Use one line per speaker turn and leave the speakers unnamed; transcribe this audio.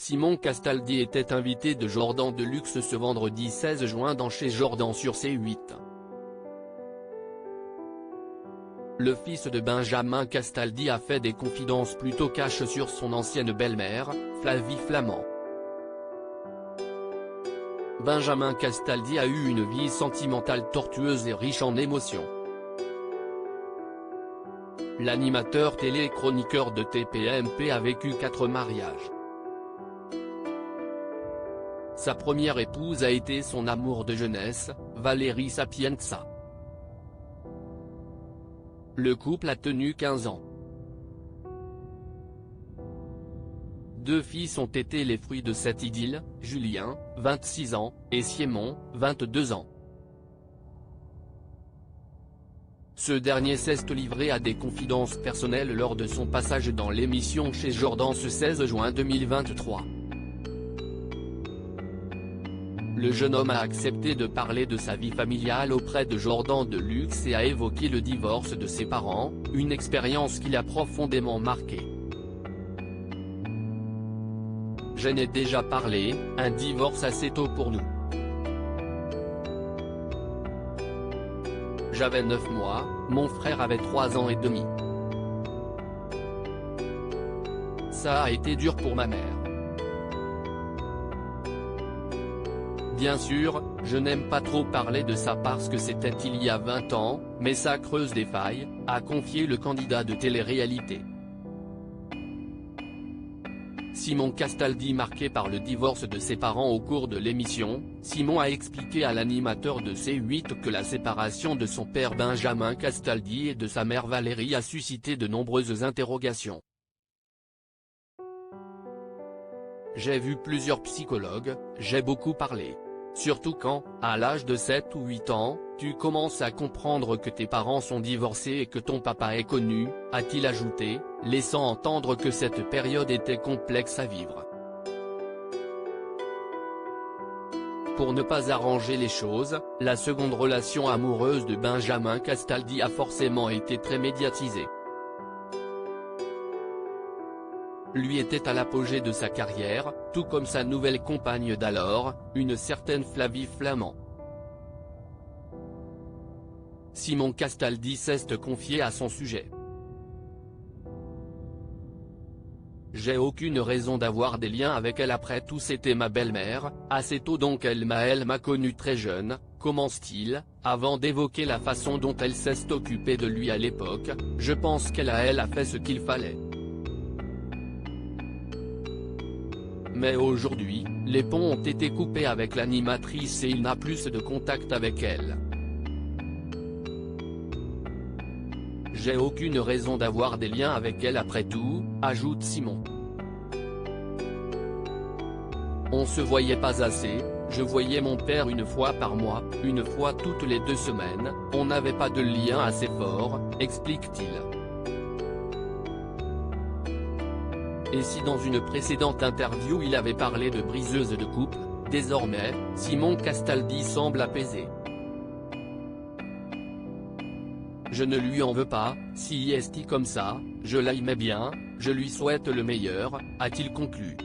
Simon Castaldi était invité de Jordan Deluxe ce vendredi 16 juin dans Chez Jordan sur C8. Le fils de Benjamin Castaldi a fait des confidences plutôt cash sur son ancienne belle-mère, Flavie Flament. Benjamin Castaldi a eu une vie sentimentale tortueuse et riche en émotions. L'animateur télé et chroniqueur de TPMP a vécu 4 mariages. Sa première épouse a été son amour de jeunesse, Valérie Sapienza. Le couple a tenu 15 ans. 2 fils ont été les fruits de cette idylle, Julien, 26 ans, et Simon, 22 ans. Ce dernier s'est livré à des confidences personnelles lors de son passage dans l'émission Chez Jordan ce 16 juin 2023. Le jeune homme a accepté de parler de sa vie familiale auprès de Jordan Deluxe et a évoqué le divorce de ses parents, une expérience qui l'a profondément marqué. J'en ai déjà parlé, un divorce assez tôt pour nous. J'avais 9 mois, mon frère avait 3 ans et demi. Ça a été dur pour ma mère. Bien sûr, je n'aime pas trop parler de ça parce que c'était il y a 20 ans, mais ça creuse des failles, a confié le candidat de télé-réalité. Simon Castaldi. Marqué par le divorce de ses parents au cours de l'émission, Simon a expliqué à l'animateur de C8 que la séparation de son père Benjamin Castaldi et de sa mère Valérie a suscité de nombreuses interrogations. J'ai vu plusieurs psychologues, j'ai beaucoup parlé. Surtout quand, à l'âge de 7 ou 8 ans, tu commences à comprendre que tes parents sont divorcés et que ton papa est connu, a-t-il ajouté, laissant entendre que cette période était complexe à vivre. Pour ne pas arranger les choses, la seconde relation amoureuse de Benjamin Castaldi a forcément été très médiatisée. Lui était à l'apogée de sa carrière, tout comme sa nouvelle compagne d'alors, une certaine Flavie Flament. Simon Castaldi s'est confié à son sujet. J'ai aucune raison d'avoir des liens avec elle, après tout c'était ma belle-mère, assez tôt donc elle m'a connu très jeune, commence-t-il, avant d'évoquer la façon dont elle s'est occupée de lui à l'époque. Je pense qu'elle a fait ce qu'il fallait. Mais aujourd'hui, les ponts ont été coupés avec l'animatrice et il n'a plus de contact avec elle. J'ai aucune raison d'avoir des liens avec elle après tout, ajoute Simon. On se voyait pas assez, je voyais mon père une fois par mois, une fois toutes les 2 semaines, on n'avait pas de lien assez fort, explique-t-il. Et si dans une précédente interview il avait parlé de briseuse de couple, désormais, Simon Castaldi semble apaisé. Je ne lui en veux pas, si est comme ça, je l'aimais bien, je lui souhaite le meilleur, a-t-il conclu.